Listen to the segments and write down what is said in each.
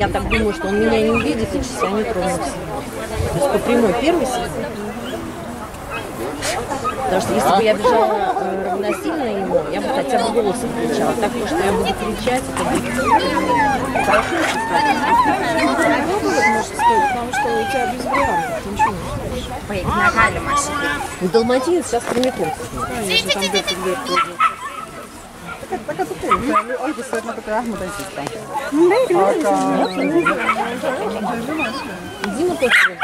Я так думаю, что он меня не увидит, и часа не тронутся. То есть по прямой первый сигнал. Потому что если бы я бежала равносильно ему, я бы хотя бы голосом кричала. Так, что я буду кричать, это будет хорошо. Потому что у тебя без вариантов, ты ничего не скажешь. Далматинец сейчас прямиком. Конечно, там где-то дверь. Така тупинка, ольга сьогодні така ахмута сістка. Дима тоже.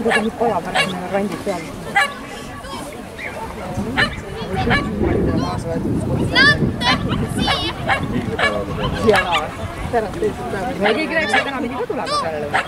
Это не пола, наверное, раньше прямо. Ma che grazie che non mi dico tu la cosa allora.